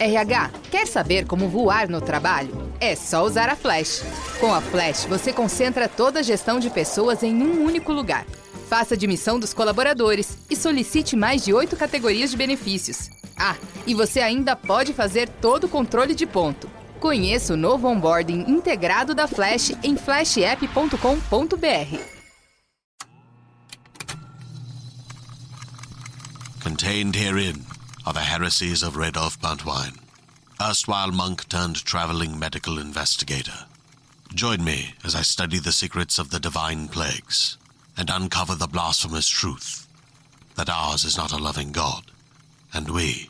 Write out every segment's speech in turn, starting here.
RH, quer saber como voar no trabalho? É só usar a Flash. Com a Flash, você concentra toda a gestão de pessoas em um único lugar. Faça a admissão dos colaboradores e solicite mais de 8 categorias de benefícios. Ah, e você ainda pode fazer todo o controle de ponto. Conheça o novo onboarding integrado da Flash em flashapp.com.br. Contained herein are the heresies of Radolf Buntwine, erstwhile monk turned traveling medical investigator. Join me as I study the secrets of the divine plagues and uncover the blasphemous truth that ours is not a loving God, and we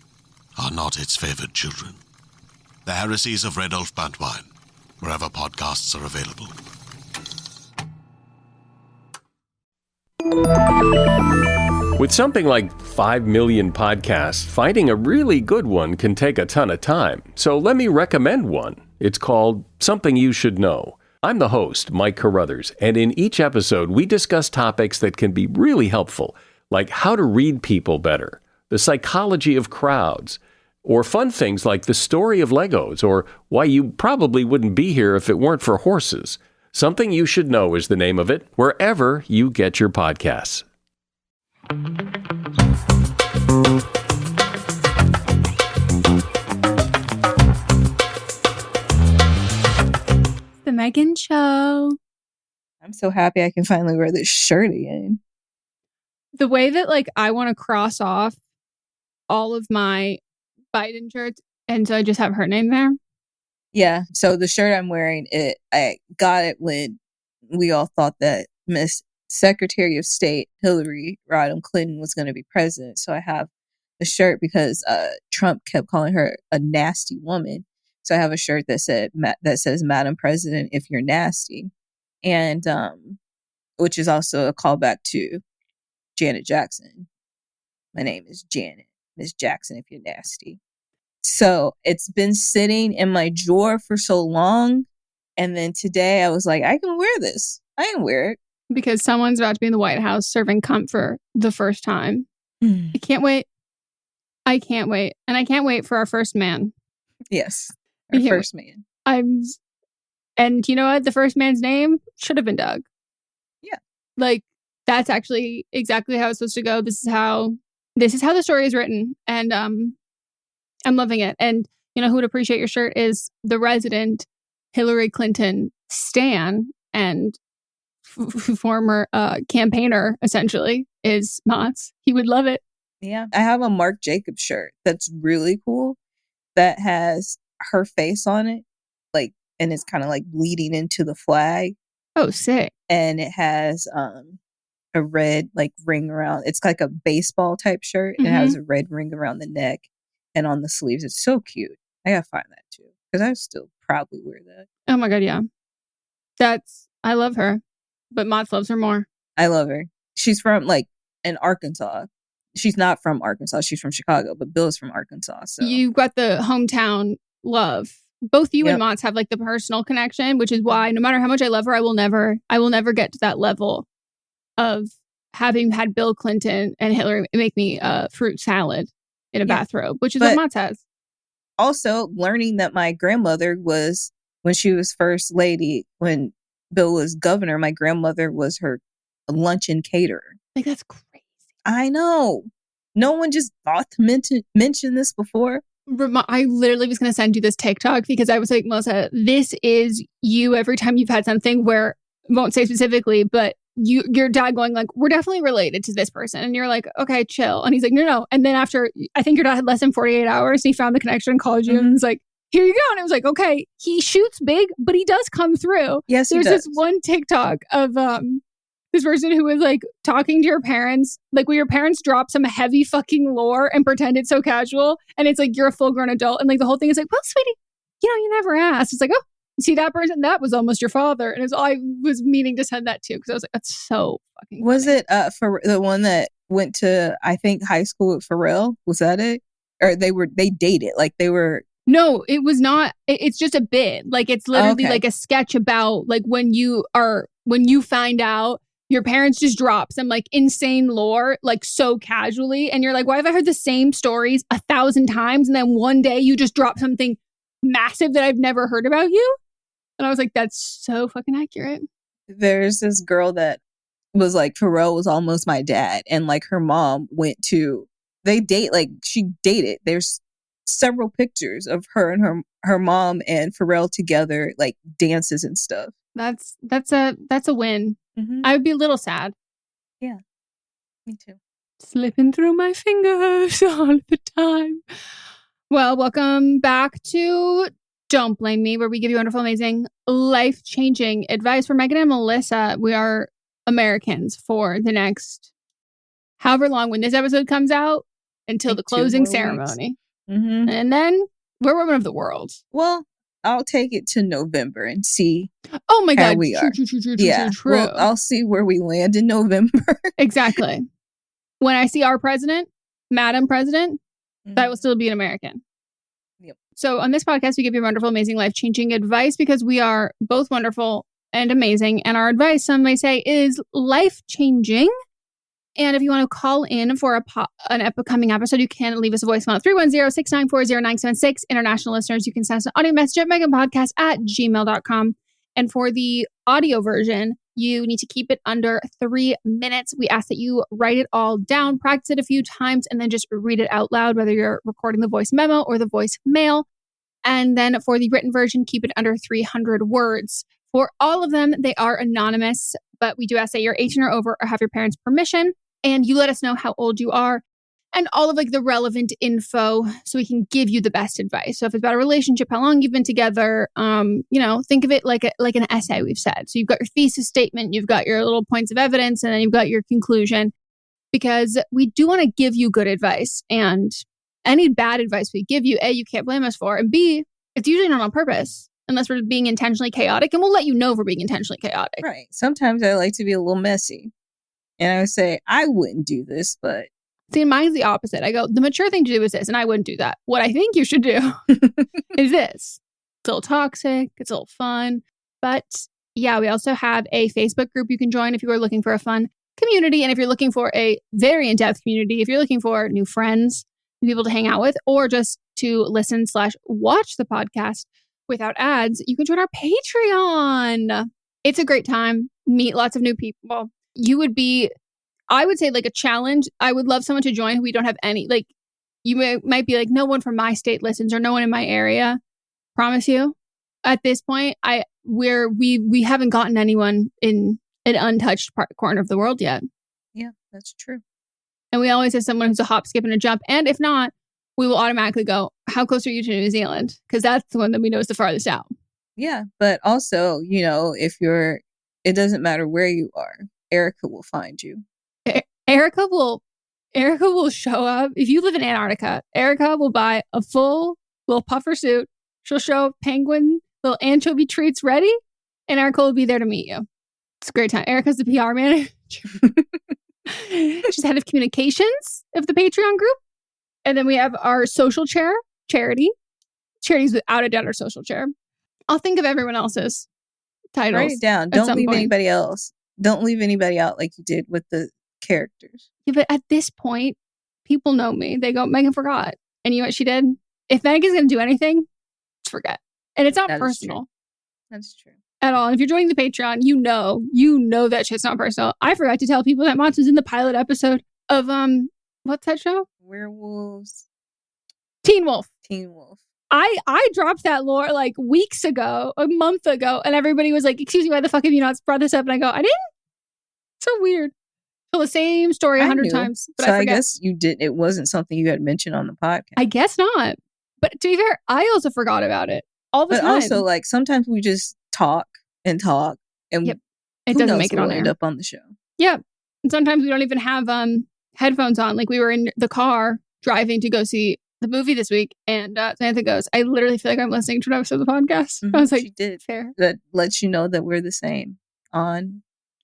are not its favored children. The heresies of Radolf Buntwine, wherever podcasts are available. With something like 5 million podcasts, finding a really good one can take a ton of time. So let me recommend one. It's called Something You Should Know. I'm the host, Mike Carruthers, and in each episode, we discuss topics that can be really helpful, like how to read people better, the psychology of crowds, or fun things like the story of Legos, or why you probably wouldn't be here if it weren't for horses. Something You Should Know is the name of it, wherever you get your podcasts. The Meghan Show. I'm so happy I can finally wear this shirt again. The way that I want to cross off all of my Biden shirts, and so I just have her name there. Yeah. So the shirt I'm wearing, I got it when we all thought that Miss Secretary of State Hillary Rodham Clinton was going to be president. So I have the shirt because Trump kept calling her a nasty woman. So I have a shirt that says Madam President, if you're nasty. And which is also a callback to Janet Jackson. My name is Janet. Miss Jackson, if you're nasty. So it's been sitting in my drawer for so long. And then today I was like, I can wear this. I can wear it. Because someone's about to be in the White House serving cunt for the first time. I can't wait. I can't wait. And I can't wait for our first man. Yes. Our first man. And you know what? The first man's name should have been Doug. Yeah. That's actually exactly how it's supposed to go. This is how the story is written. And I'm loving it. And you know who would appreciate your shirt is the resident Hillary Clinton stan and former campaigner, essentially, is Mott's. He would love it. Yeah. I have a Marc Jacobs shirt that's really cool that has her face on it, and it's kind of bleeding into the flag. Oh, sick. And it has a red ring around. It's like a baseball type shirt. Mm-hmm. It has a red ring around the neck and on the sleeves. It's so cute. I gotta find that too, because I still proudly wear that. Oh my God, yeah. I love her. But Mott's loves her more. I love her. She's from in Arkansas. She's not from Arkansas. She's from Chicago, but Bill's from Arkansas. So you've got the hometown love. Both you and Mott's have the personal connection, which is why no matter how much I love her, I will never get to that level of having had Bill Clinton and Hillary make me a fruit salad in a bathrobe, which is what Mott's has. Also, learning that my grandmother was, when she was first lady, when Bill was governor, my grandmother was her luncheon caterer. That's crazy. I know. No one just thought to mention this before. I literally was going to send you this TikTok because I was like, Melissa, this is you every time you've had something where, won't say specifically, but your dad going we're definitely related to this person. And you're like, okay, chill. And he's like, no. And then after, I think your dad had less than 48 hours, and he found the connection and called you and was like, here you go. And it was like, okay, he shoots big, but he does come through. Yes, he does. There's this one TikTok of this person who was talking to your parents, where your parents drop some heavy fucking lore and pretend it's so casual. And it's you're a full grown adult. And the whole thing is well, sweetie, you never asked. It's oh, see that person? That was almost your father. And I was meaning to send that too, because I was that's so fucking funny. Was it for the one that went to, I think, high school with Pharrell? Was that it? Or they dated? They were... No, it was not. It's just a bit. It's literally a sketch about when you find out your parents just drop some like insane lore, like so casually. And you're like, why have I heard the same stories 1,000 times? And then one day you just drop something massive that I've never heard about you. And I was like, that's so fucking accurate. There's this girl that was like, Pharrell was almost my dad. And like her mom she dated. There's several pictures of her and her mom and Pharrell together, like dances and stuff. That's a win. Mm-hmm. I would be a little sad. Yeah, me too. Slipping through my fingers all the time. Well, welcome back to Don't Blame Me, where we give you wonderful, amazing, life-changing advice for Meghan and Melisa. We are Americans for the next however long when this episode comes out until the closing ceremony. Mm-hmm. And then we're women of the world. Well, I'll take it to November and see. Oh my God. We are. True. Well, I'll see where we land in November. Exactly. When I see our president, Madam President, that will still be an American. Yep. So on this podcast, we give you wonderful, amazing, life-changing advice because we are both wonderful and amazing. And our advice, some may say, is life-changing. And if you want to call in for an upcoming episode, you can leave us a voicemail at 310-694-0976. International listeners, you can send us an audio message at meganpodcast@gmail.com. And for the audio version, you need to keep it under 3 minutes. We ask that you write it all down, practice it a few times, and then just read it out loud, whether you're recording the voice memo or the voice mail. And then for the written version, keep it under 300 words. For all of them, they are anonymous, but we do ask that you're 18 or over or have your parents' permission. And you let us know how old you are and all of like the relevant info so we can give you the best advice. So if it's about a relationship, how long you've been together, think of it like an essay we've said. So you've got your thesis statement, you've got your little points of evidence, and then you've got your conclusion, because we do want to give you good advice. And any bad advice we give you, A, you can't blame us for, and B, it's usually not on purpose unless we're being intentionally chaotic, and we'll let you know if we're being intentionally chaotic. Right. Sometimes I like to be a little messy. And I would say, I wouldn't do this, but... See, mine's the opposite. I go, the mature thing to do is this, and I wouldn't do that. What I think you should do is this. It's a little toxic. It's a little fun. But yeah, we also have a Facebook group you can join if you are looking for a fun community. And if you're looking for a very in-depth community, if you're looking for new friends, new people to hang out with, or just to listen/watch the podcast without ads, you can join our Patreon. It's a great time. Meet lots of new people. You would be, I would say, like a challenge. I would love someone to join who we don't have any, like, you might be like, no one from my state listens or no one in my area. Promise you, at this point, we haven't gotten anyone in an untouched corner of the world yet. Yeah, that's true. And we always have someone who's a hop, skip, and a jump. And if not, we will automatically go, how close are you to New Zealand? Because that's the one that we know is the farthest out. Yeah, but also, it doesn't matter where you are. Erica will find you. Erica will show up. If you live in Antarctica, Erica will buy a full little puffer suit. She'll show up, penguin, little anchovy treats ready, and Erica will be there to meet you. It's a great time. Erica's the PR manager. She's head of communications of the Patreon group. And then we have our social chair, Charity. Charity's without a doubt our social chair. I'll think of everyone else's titles. Write it down. Don't leave anybody else. Don't leave anybody out like you did with the characters. Yeah, but at this point, people know me. They go, Megan forgot. And you know what she did? If Megan's going to do anything, just forget. And it's not personal. That's true. At all. And if you're joining the Patreon, you know that shit's not personal. I forgot to tell people that Mons was in the pilot episode of, what's that show? Werewolves. Teen Wolf. I dropped that lore like weeks ago, a month ago, and everybody was like, excuse me, why the fuck have you not brought this up? And I go, I didn't? So weird. Tell the same story 100 times. But so I guess you did. It wasn't something you had mentioned on the podcast. I guess not. But to be fair, I also forgot about it all the time. But also, like, sometimes we just talk, and yep. It doesn't make it on end up on the show. Yeah. And sometimes we don't even have headphones on. Like, we were in the car driving to go see the movie this week, and Samantha goes, I literally feel like I'm listening to an episode of the podcast. Mm-hmm. I was like, she did. Fair. That lets you know that we're the same on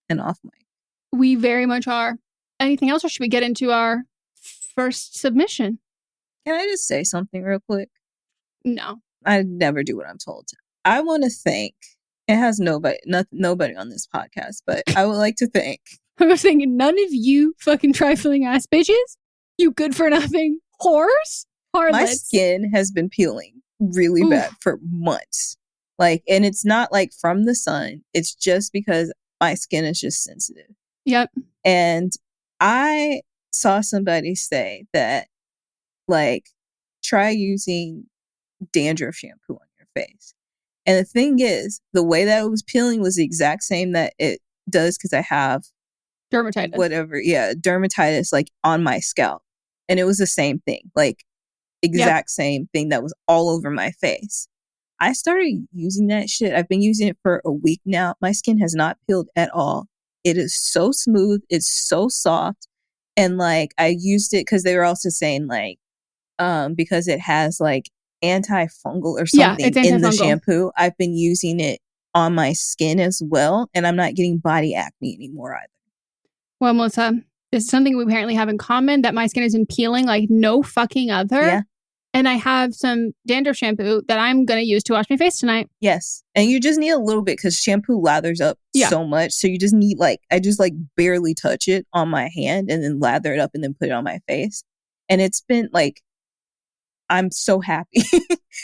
and off mic. We very much are. Anything else, or should we get into our first submission? Can I just say something real quick? No. I never do what I'm told. I want to thank It has nobody on this podcast, but I would like to thank. I was thinking, none of you fucking trifling ass bitches, you good for nothing whores, harlots. My skin has been peeling really bad for months. Like, and it's not like from the sun. It's just because my skin is just sensitive. Yep. And I saw somebody say that, like, try using dandruff shampoo on your face. And the thing is, the way that it was peeling was the exact same that it does because I have dermatitis. Whatever. Yeah. Dermatitis, like, on my scalp. And it was the same thing. Like, exact same thing that was all over my face. I started using that shit. I've been using it for a week now. My skin has not peeled at all. It is so smooth. It's so soft. And like, I used it because they were also saying like, because it has like antifungal or something in the shampoo. I've been using it on my skin as well. And I'm not getting body acne anymore either. Well, Melissa, this is something we apparently have in common, that my skin has been peeling like no fucking other. Yeah. And I have some dandruff shampoo that I'm going to use to wash my face tonight. Yes. And you just need a little bit because shampoo lathers up so much. So you just need like, I just like barely touch it on my hand and then lather it up and then put it on my face. And it's been like, I'm so happy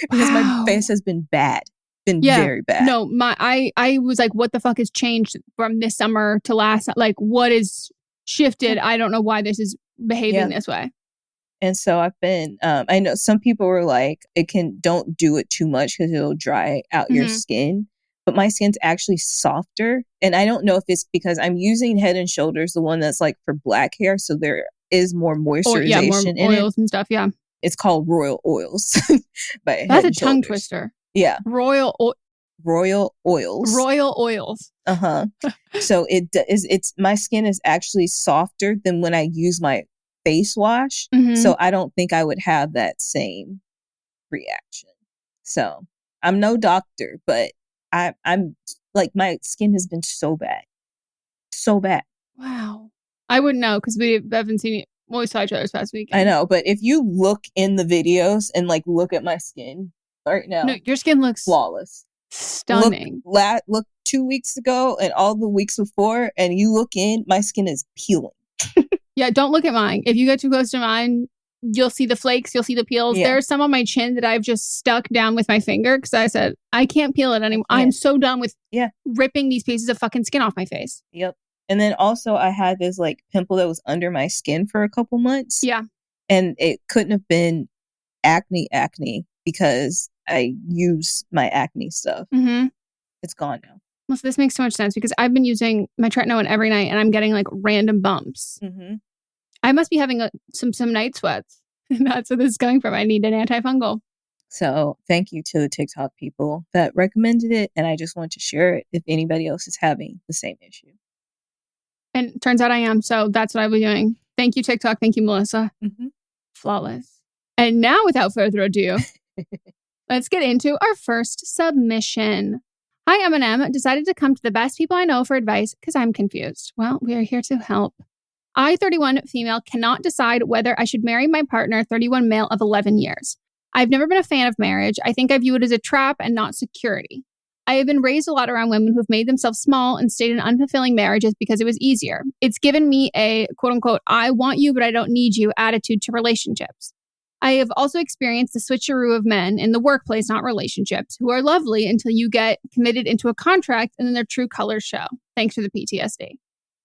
because my face has been bad. Very bad. No, I was like, what the fuck has changed from this summer to last? Like, what is shifted? I don't know why this is behaving this way. And so I've been, I know some people were like, don't do it too much because it'll dry out your skin. But my skin's actually softer. And I don't know if it's because I'm using Head and Shoulders, the one that's like for black hair. So there is more moisturization in oils and stuff. Yeah. It's called Royal Oils. That's a tongue twister. Yeah. Royal Oils. Royal Oils. Uh-huh. So it's my skin is actually softer than when I use my face wash. So I don't think I would have that same reaction. So I'm no doctor, but I'm like, my skin has been so bad. So bad. Wow. I wouldn't know because we haven't seen it. Well, we saw each other this past weekend. I know, but if you look in the videos and like look at my skin right now. No, your skin looks flawless. Stunning. Look 2 weeks ago and all the weeks before, and you look in, my skin is peeling. Yeah, don't look at mine. If you get too close to mine, you'll see the flakes, you'll see the peels. Yeah. There's some on my chin that I've just stuck down with my finger because I said, I can't peel it anymore. Yeah. I'm so done with ripping these pieces of fucking skin off my face. Yep. And then also I had this like pimple that was under my skin for a couple months. Yeah. And it couldn't have been acne because I use my acne stuff. It's gone now. Well, so this makes so much sense because I've been using my tretinoin every night and I'm getting like random bumps. I must be having some night sweats. That's where this is coming from. I need an antifungal. So thank you to the TikTok people that recommended it. And I just want to share it if anybody else is having the same issue. And it turns out I am. So that's what I'll be doing. Thank you, TikTok. Thank you, Melissa. Flawless. And now, without further ado, let's get into our first submission. Hi, M&M. Decided to come to the best people I know for advice because I'm confused. Well, we are here to help. I, 31 female, cannot decide whether I should marry my partner, 31 male of 11 years. I've never been a fan of marriage. I think I view it as a trap and not security. I have been raised a lot around women who have made themselves small and stayed in unfulfilling marriages because it was easier. It's given me a quote unquote, I want you, but I don't need you attitude to relationships. I have also experienced the switcheroo of men in the workplace, not relationships, who are lovely until you get committed into a contract and then their true colors show, thanks to the PTSD.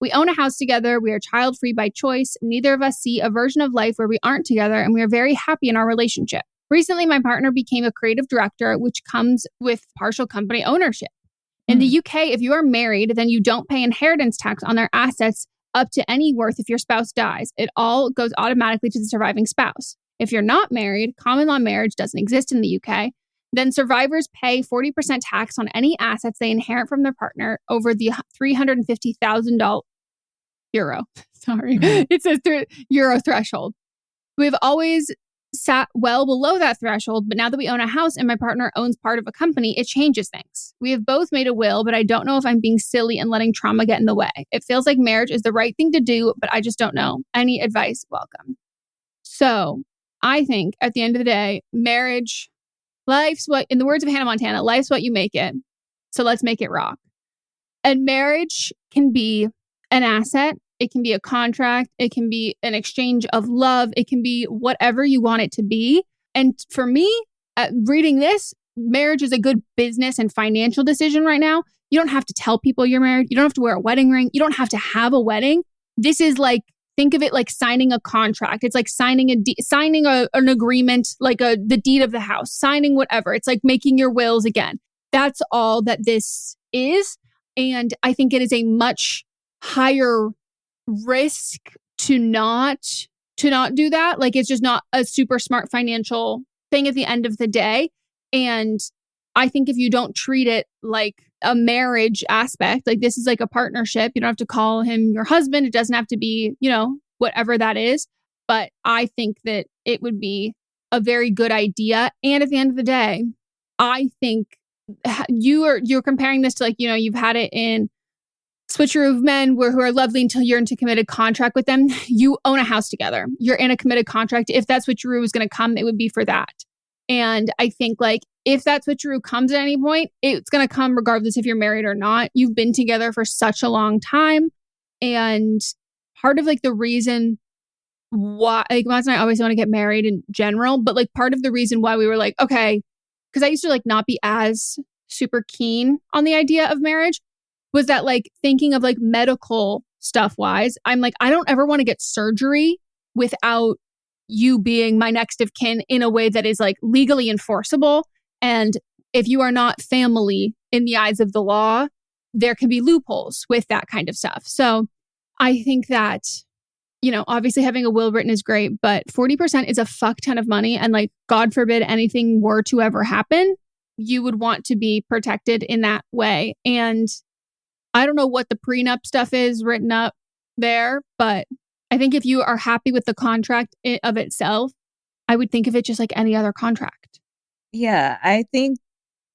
We own a house together. We are child-free by choice. Neither of us see a version of life where we aren't together, and we are very happy in our relationship. Recently, my partner became a creative director, which comes with partial company ownership. In the UK, if you are married, then you don't pay inheritance tax on their assets up to any worth if your spouse dies. It all goes automatically to the surviving spouse. If you're not married, common law marriage doesn't exist in the UK, then survivors pay 40% tax on any assets they inherit from their partner over the €350,000 euro. Sorry, it says euro threshold. We've always sat well below that threshold, but now that we own a house and my partner owns part of a company, it changes things. We have both made a will, but I don't know if I'm being silly and letting trauma get in the way. It feels like marriage is the right thing to do, but I just don't know. Any advice? Welcome. So I think at the end of the day, marriage, life's what, in the words of Hannah Montana, life's what you make it. So let's make it rock. And marriage can be an asset. It can be a contract. It can be an exchange of love. It can be whatever you want it to be. And for me, reading this, marriage is a good business and financial decision right now. You don't have to tell people you're married. You don't have to wear a wedding ring. You don't have to have a wedding. This is like, think of it like signing a contract. It's like signing an agreement, like the deed of the house, signing whatever. It's like making your wills again. That's all that this is. And I think it is a much higher risk to not do that. Like, it's just not a super smart financial thing at the end of the day. And I think if you don't treat it like a marriage aspect, like this is like a partnership, you don't have to call him your husband. It doesn't have to be, whatever that is. But I think that it would be a very good idea. And at the end of the day, I think you're comparing this to like, you've had it in switcheroo of men who are lovely until you're into committed contract with them. You own a house together. You're in a committed contract. If that switcheroo is going to come, it would be for that. And I think like if that switcheroo comes at any point, it's going to come regardless if you're married or not. You've been together for such a long time. And part of like the reason why, like Miles and I always want to get married in general, but like part of the reason why we were like, okay, because I used to like not be as super keen on the idea of marriage, was that like thinking of like medical stuff wise, I'm like, I don't ever want to get surgery without you being my next of kin in a way that is like legally enforceable. And if you are not family in the eyes of the law, there can be loopholes with that kind of stuff. So I think that, obviously having a will written is great, but 40% is a fuck ton of money. And like, God forbid anything were to ever happen, you would want to be protected in that way. And I don't know what the prenup stuff is written up there, but I think if you are happy with the contract of itself, I would think of it just like any other contract. Yeah, I think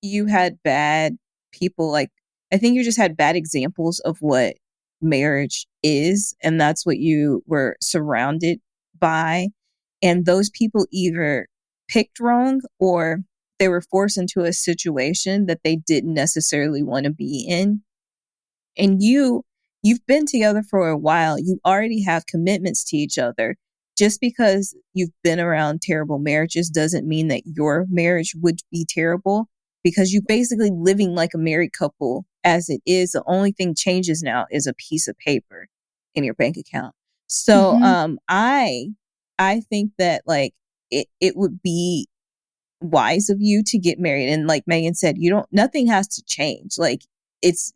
you had bad people. Like, I think you just had bad examples of what marriage is, and that's what you were surrounded by. And those people either picked wrong or they were forced into a situation that they didn't necessarily want to be in. And you've been together for a while. You already have commitments to each other. Just because you've been around terrible marriages doesn't mean that your marriage would be terrible, because you're basically living like a married couple as it is. The only thing changes now is a piece of paper in your bank account. So I think that like it would be wise of you to get married. And like Meghan said, nothing has to change. Like,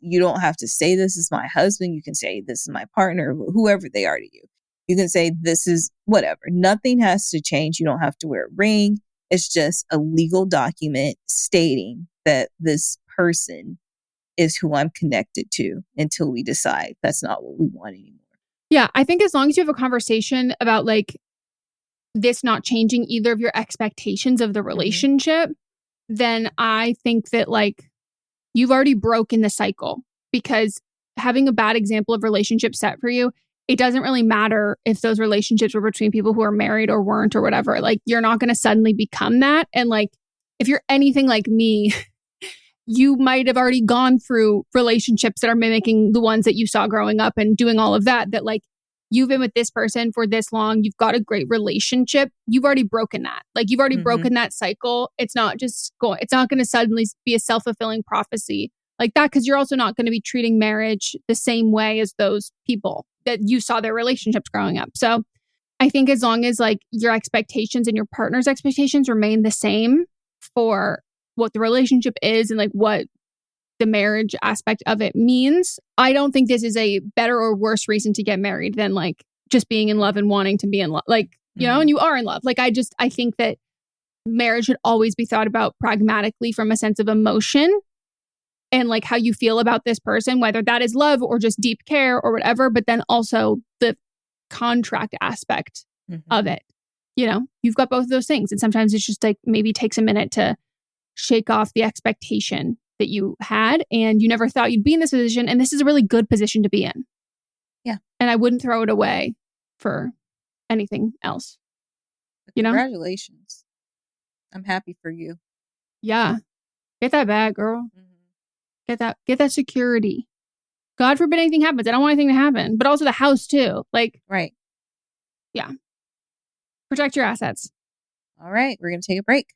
you don't have to say this is my husband. You can say this is my partner, whoever they are to you. You can say this is whatever. Nothing has to change. You don't have to wear a ring. It's just a legal document stating that this person is who I'm connected to until we decide that's not what we want anymore. Yeah, I think as long as you have a conversation about like this not changing either of your expectations of the relationship, then I think that like you've already broken the cycle, because having a bad example of relationship set for you, it doesn't really matter if those relationships were between people who are married or weren't or whatever. Like, you're not going to suddenly become that. And like, if you're anything like me, you might have already gone through relationships that are mimicking the ones that you saw growing up and doing all of that, that like you've been with this person for this long. You've got a great relationship. You've already broken that. Like, you've already broken that cycle. It's not going to suddenly be a self-fulfilling prophecy like that, because you're also not going to be treating marriage the same way as those people that you saw their relationships growing up. So I think as long as like your expectations and your partner's expectations remain the same for what the relationship is and like what the marriage aspect of it means, I don't think this is a better or worse reason to get married than like just being in love and wanting to be in love. Like, and you are in love. Like, I think that marriage should always be thought about pragmatically from a sense of emotion and like how you feel about this person, whether that is love or just deep care or whatever, but then also the contract aspect of it. You've got both of those things. And sometimes it's just like maybe takes a minute to shake off the expectation that you had and you never thought you'd be in this position. And this is a really good position to be in. Yeah. And I wouldn't throw it away for anything else. Congratulations. I'm happy for you. Yeah. Get that bag, girl. Get that security. God forbid anything happens. I don't want anything to happen. But also the house too. Like, Right. yeah. Protect your assets. All right. We're going to take a break.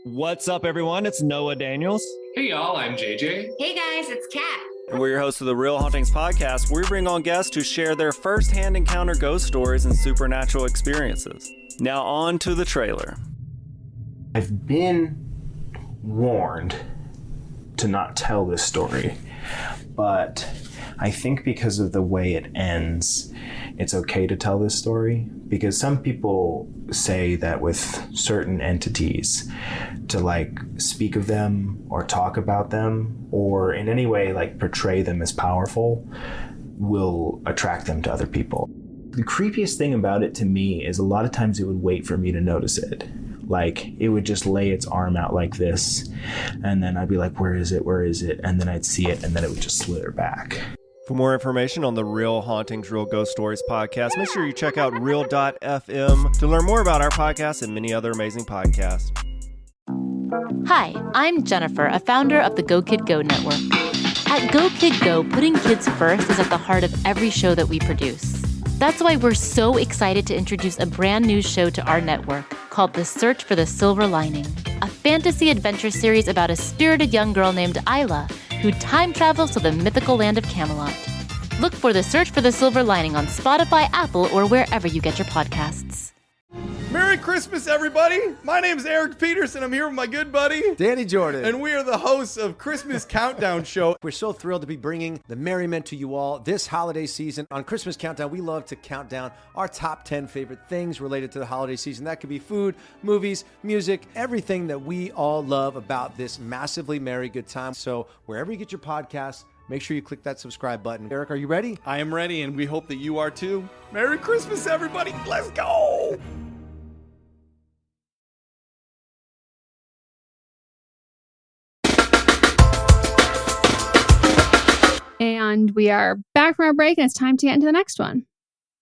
What's up, everyone? It's Noah Daniels. Hey, y'all, I'm JJ. Hey, guys, it's Kat. And we're your hosts of the Real Hauntings podcast, where we bring on guests who share their first-hand encounter ghost stories and supernatural experiences. Now on to the trailer. I've been warned to not tell this story, but I think because of the way it ends, it's okay to tell this story, because some people say that with certain entities, to like speak of them or talk about them or in any way like portray them as powerful will attract them to other people. The creepiest thing about it to me is a lot of times it would wait for me to notice it. Like it would just lay its arm out like this, and then I'd be like, where is it? Where is it? And then I'd see it, and then it would just slither back. For more information on the Real Hauntings, Real Ghost Stories podcast, make sure you check out real.fm to learn more about our podcast and many other amazing podcasts. Hi, I'm Jennifer, a founder of the Go Kid Go network. At Go Kid Go, putting kids first is at the heart of every show that we produce. That's why we're so excited to introduce a brand new show to our network called The Search for the Silver Lining, a fantasy adventure series about a spirited young girl named Isla who time travels to the mythical land of Camelot. Look for The Search for the Silver Lining on Spotify, Apple, or wherever you get your podcasts. Merry Christmas, everybody! My name is Eric Peterson. I'm here with my good buddy, Danny Jordan. and we are the hosts of Christmas Countdown Show. We're so thrilled to be bringing the merriment to you all this holiday season. On Christmas Countdown, we love to count down our top 10 favorite things related to the holiday season. That could be food, movies, music, everything that we all love about this massively merry good time. So wherever you get your podcasts, make sure you click that subscribe button. Eric, are you ready? I am ready, and we hope that you are too. Merry Christmas, everybody! Let's go! And we are back from our break, and it's time to get into the next one.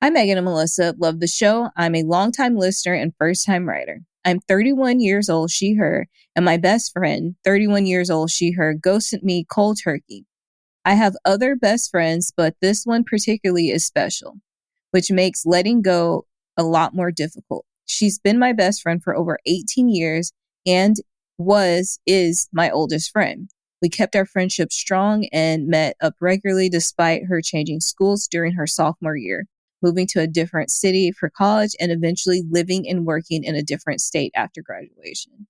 I'm Meghan and Melisa. Love the show. I'm a longtime listener and first-time writer. I'm 31 years old, she, her, and my best friend, 31 years old, she, her, ghosted me cold turkey. I have other best friends, but this one particularly is special, which makes letting go a lot more difficult. She's been my best friend for over 18 years and is my oldest friend. We kept our friendship strong and met up regularly despite her changing schools during her sophomore year, moving to a different city for college, and eventually living and working in a different state after graduation.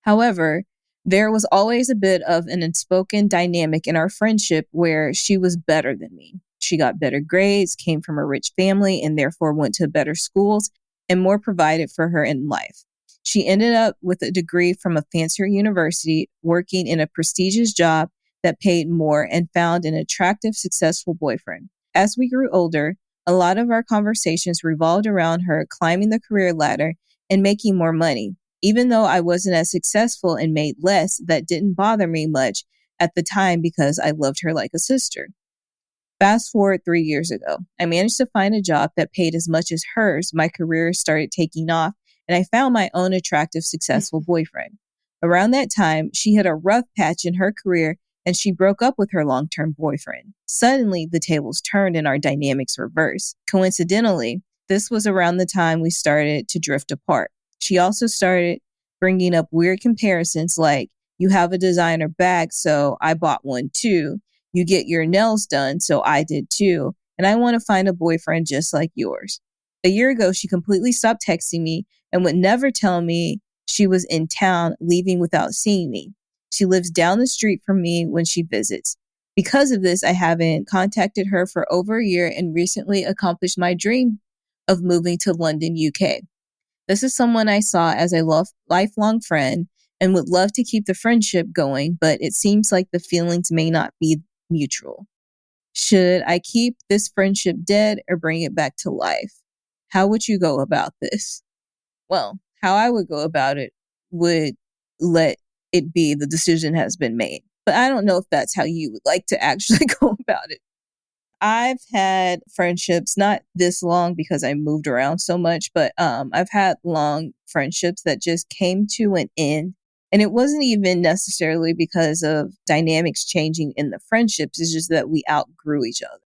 However, there was always a bit of an unspoken dynamic in our friendship where she was better than me. She got better grades, came from a rich family, and therefore went to better schools and more provided for her in life. She ended up with a degree from a fancier university, working in a prestigious job that paid more, and found an attractive, successful boyfriend. As we grew older, a lot of our conversations revolved around her climbing the career ladder and making more money. Even though I wasn't as successful and made less, that didn't bother me much at the time because I loved her like a sister. Fast forward 3 years ago, I managed to find a job that paid as much as hers. My career started taking off, and I found my own attractive, successful boyfriend. Around that time, she hit a rough patch in her career, and she broke up with her long-term boyfriend. Suddenly, the tables turned and our dynamics reversed. Coincidentally, this was around the time we started to drift apart. She also started bringing up weird comparisons like, you have a designer bag, so I bought one too. You get your nails done, so I did too. And I want to find a boyfriend just like yours. A year ago, she completely stopped texting me and would never tell me she was in town, leaving without seeing me. She lives down the street from me when she visits. Because of this, I haven't contacted her for over a year and recently accomplished my dream of moving to London, UK. This is someone I saw as a lifelong friend and would love to keep the friendship going, but it seems like the feelings may not be mutual. Should I keep this friendship dead or bring it back to life? How would you go about this? Well, how I would go about it would let it be the decision has been made. But I don't know if that's how you would like to actually go about it. I've had friendships, not this long because I moved around so much, but I've had long friendships that just came to an end. And it wasn't even necessarily because of dynamics changing in the friendships. It's just that we outgrew each other.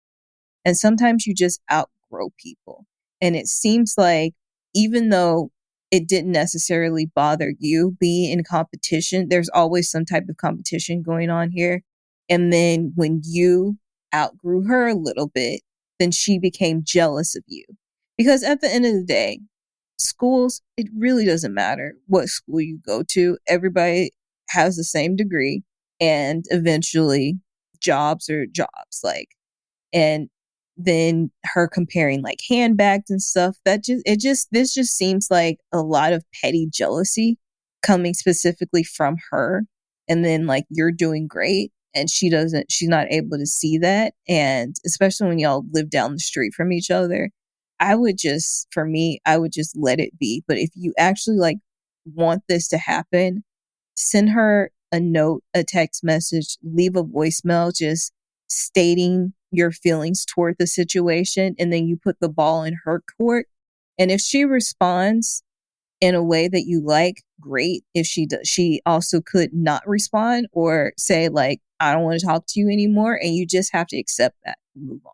And sometimes you just outgrow people. And it seems like even though it didn't necessarily bother you being in competition, there's always some type of competition going on here. And then when you outgrew her a little bit, then she became jealous of you. Because at the end of the day, schools, it really doesn't matter what school you go to. Everybody has the same degree, and eventually jobs are jobs. And then her comparing like handbags and stuff, this just seems like a lot of petty jealousy coming specifically from her. And then like, you're doing great and she's not able to see that. And especially when y'all live down the street from each other, I would just let it be. But if you actually like want this to happen, send her a note, a text message, leave a voicemail, just stating your feelings toward the situation, and then you put the ball in her court. And if she responds in a way that you like, great. If she also could not respond or say like, I don't want to talk to you anymore, and you just have to accept that and move on.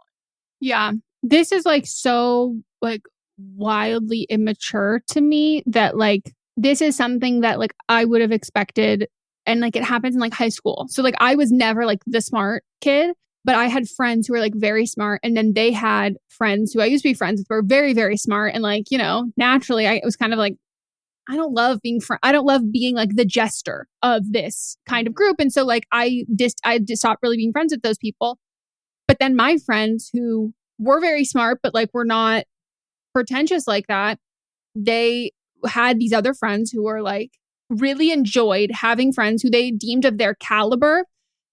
Yeah. This is like so like wildly immature to me that like this is something that like I would have expected, and like it happens in like high school. So like I was never like the smart kid, but I had friends who were like very smart, and then they had friends who I used to be friends with who were very, very smart. And like, you know, naturally I was kind of like, I don't love being like the jester of this kind of group. And so like I just stopped really being friends with those people. But then my friends who were very smart, but like were not pretentious like that, they had these other friends who were like really enjoyed having friends who they deemed of their caliber.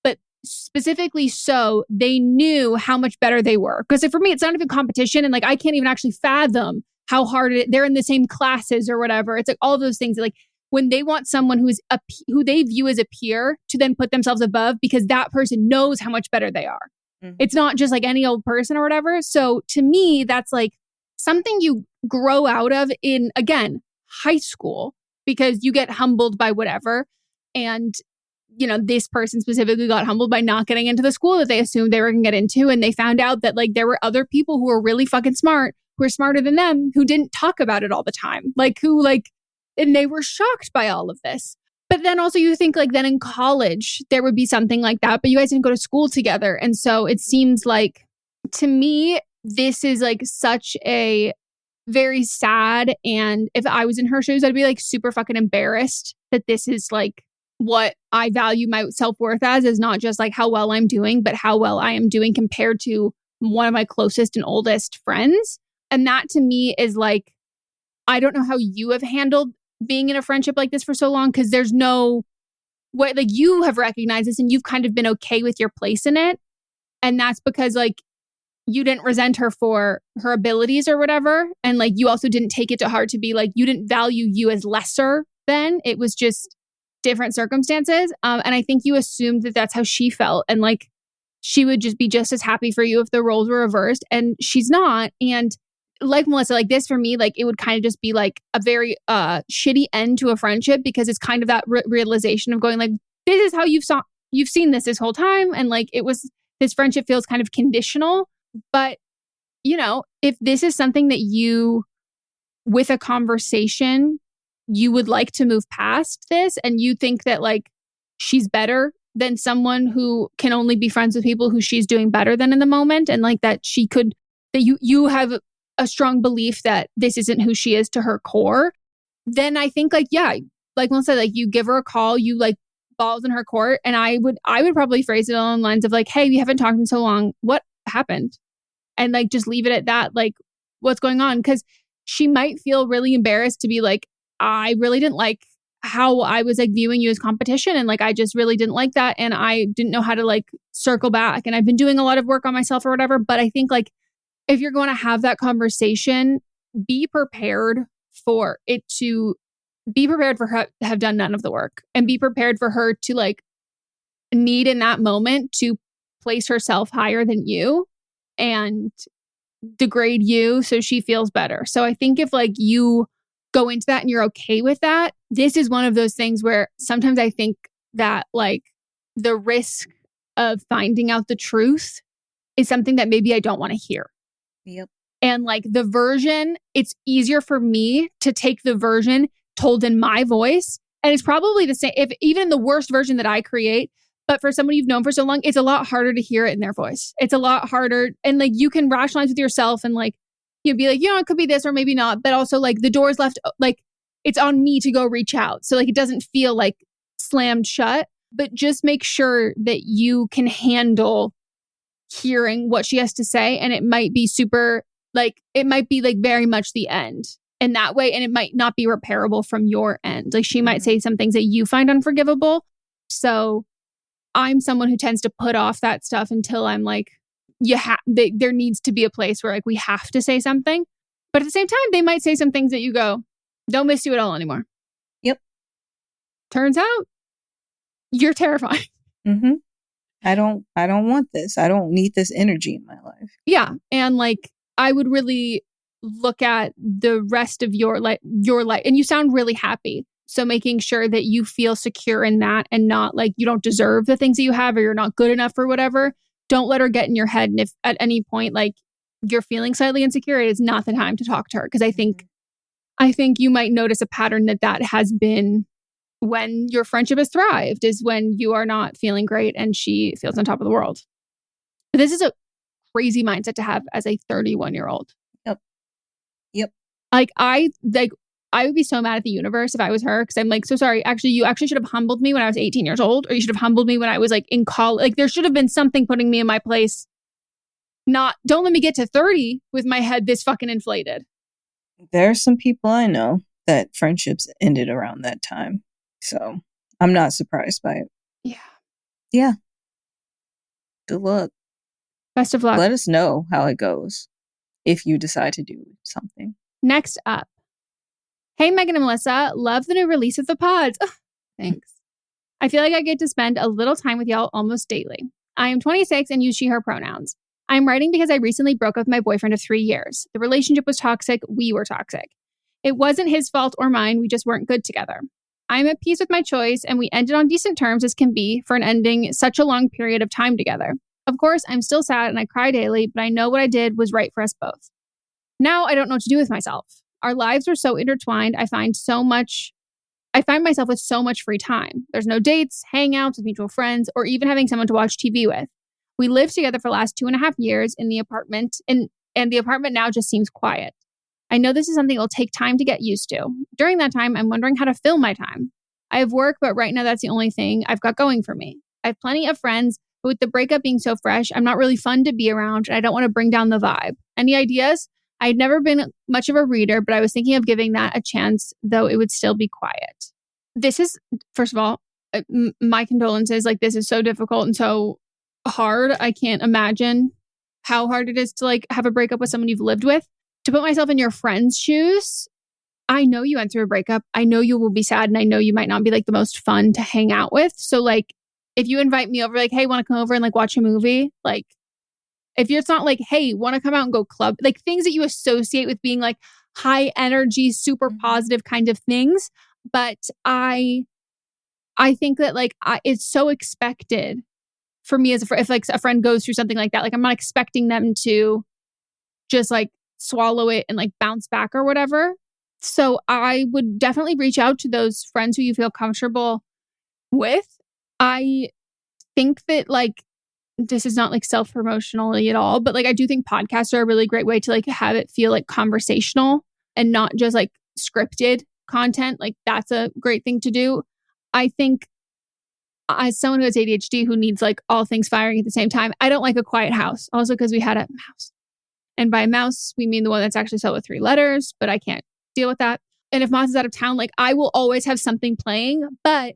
But specifically so they knew how much better they were. Because for me, it's not even competition. And like, I can't even actually fathom how hard they're in the same classes or whatever. It's like all those things like when they want someone who they view as a peer to then put themselves above because that person knows how much better they are. Mm-hmm. It's not just like any old person or whatever. So to me, that's like something you grow out of in, again, high school, because you get humbled by whatever. And you know, this person specifically got humbled by not getting into the school that they assumed they were going to get into. And they found out that like there were other people who were really fucking smart, who were smarter than them, who didn't talk about it all the time. And they were shocked by all of this. But then also you think like then in college, there would be something like that, but you guys didn't go to school together. And so it seems like, to me, this is like such a very sad. And if I was in her shoes, I'd be like super fucking embarrassed that this is like what I value my self-worth as, is not just like how well I'm doing, but how well I am doing compared to one of my closest and oldest friends. And that to me is like, I don't know how you have handled being in a friendship like this for so long, because there's no way, like you have recognized this and you've kind of been okay with your place in it. And that's because like you didn't resent her for her abilities or whatever. And like you also didn't take it to heart to be like, you didn't value you as lesser than. It was just different circumstances. And I think you assumed that that's how she felt. And like, she would just be just as happy for you if the roles were reversed, and she's not. And like Melissa, like this for me, like it would kind of just be like a very shitty end to a friendship, because it's kind of that realization of going like, this is how you've seen this whole time. And like, this friendship feels kind of conditional. But, you know, if this is something that you, with a conversation, you would like to move past this, and you think that like she's better than someone who can only be friends with people who she's doing better than in the moment, and like that you have a strong belief that this isn't who she is to her core, then I think like, yeah, like Melissa said, like you give her a call, you like balls in her court. And I would probably phrase it along the lines of like, hey, we haven't talked in so long. What happened? And like, just leave it at that. Like, what's going on? Because she might feel really embarrassed to be like, I really didn't like how I was like viewing you as competition. And like, I just really didn't like that. And I didn't know how to like circle back. And I've been doing a lot of work on myself or whatever. But I think like, if you're going to have that conversation, be prepared for her to have done none of the work, and be prepared for her to like need in that moment to place herself higher than you. and degrade you so she feels better. So I think if like you go into that and you're okay with that, this is one of those things where sometimes I think that like the risk of finding out the truth is something that maybe I don't want to hear. Yep. And like the version, it's easier for me to take the version told in my voice. And it's probably the same, if even the worst version that I create, but for someone you've known for so long, it's a lot harder to hear it in their voice. It's a lot harder. And like you can rationalize with yourself and like, you'd be like, it could be this or maybe not. But also like the door's left, like it's on me to go reach out. So like it doesn't feel like slammed shut, but just make sure that you can handle hearing what she has to say. And it might be super, like, it might be like very much the end in that way. And it might not be repairable from your end. Like she might say some things that you find unforgivable. So I'm someone who tends to put off that stuff until I'm like, there needs to be a place where like we have to say something. But at the same time, they might say some things that you go, don't miss you at all anymore. Yep. Turns out you're terrifying. Mm-hmm. I don't want this. I don't need this energy in my life. Yeah. And like, I would really look at the rest of your life, and you sound really happy. So making sure that you feel secure in that and not like you don't deserve the things that you have or you're not good enough or whatever. Don't let her get in your head. And if at any point, like you're feeling slightly insecure, it is not the time to talk to her. Cause I think you might notice a pattern that has been when your friendship has thrived is when you are not feeling great and she feels on top of the world. But this is a crazy mindset to have as a 31-year-old. Yep. Like I would be so mad at the universe if I was her. Cause I'm like, so sorry. Actually, you actually should have humbled me when I was 18 years old, or you should have humbled me when I was like in college. Like there should have been something putting me in my place. Don't let me get to 30 with my head this fucking inflated. There are some people I know that friendships ended around that time. So I'm not surprised by it. Yeah. Yeah. Good luck. Best of luck. Let us know how it goes if you decide to do something. Next up. Hey, Meghan and Melisa. Love the new release of the pods. Ugh, thanks. I feel like I get to spend a little time with y'all almost daily. I am 26 and use she, her pronouns. I'm writing because I recently broke up with my boyfriend of 3 years. The relationship was toxic. We were toxic. It wasn't his fault or mine. We just weren't good together. I'm at peace with my choice, and we ended on decent terms as can be for an ending such a long period of time together. Of course, I'm still sad and I cry daily, but I know what I did was right for us both. Now I don't know what to do with myself. Our lives were so intertwined. I find myself with so much free time. There's no dates, hangouts with mutual friends, or even having someone to watch TV with. We lived together for the last 2.5 years in the apartment, and the apartment now just seems quiet. I know this is something it'll take time to get used to. During that time, I'm wondering how to fill my time. I have work, but right now that's the only thing I've got going for me. I have plenty of friends, but with the breakup being so fresh, I'm not really fun to be around, and I don't want to bring down the vibe. Any ideas? I had never been much of a reader, but I was thinking of giving that a chance, though it would still be quiet. This is, first of all, my condolences. Like, this is so difficult and so hard. I can't imagine how hard it is to like have a breakup with someone you've lived with. To put myself in your friend's shoes, I know you went through a breakup. I know you will be sad, and I know you might not be like the most fun to hang out with. So like, if you invite me over, like, hey, want to come over and like watch a movie? Like, if it's not like, hey, want to come out and go club, like things that you associate with being like high energy, super positive kind of things. But I think that like it's so expected for me as if like a friend goes through something like that. Like I'm not expecting them to just like swallow it and like bounce back or whatever. So I would definitely reach out to those friends who you feel comfortable with. I think that like, this is not like self-promotionally at all, but like I do think podcasts are a really great way to like have it feel like conversational and not just like scripted content. Like that's a great thing to do. I think as someone who has ADHD who needs like all things firing at the same time, I don't like a quiet house. Also because we had a mouse. And by mouse, we mean the one that's actually spelled with 3 letters, but I can't deal with that. And if Moss is out of town, like I will always have something playing, but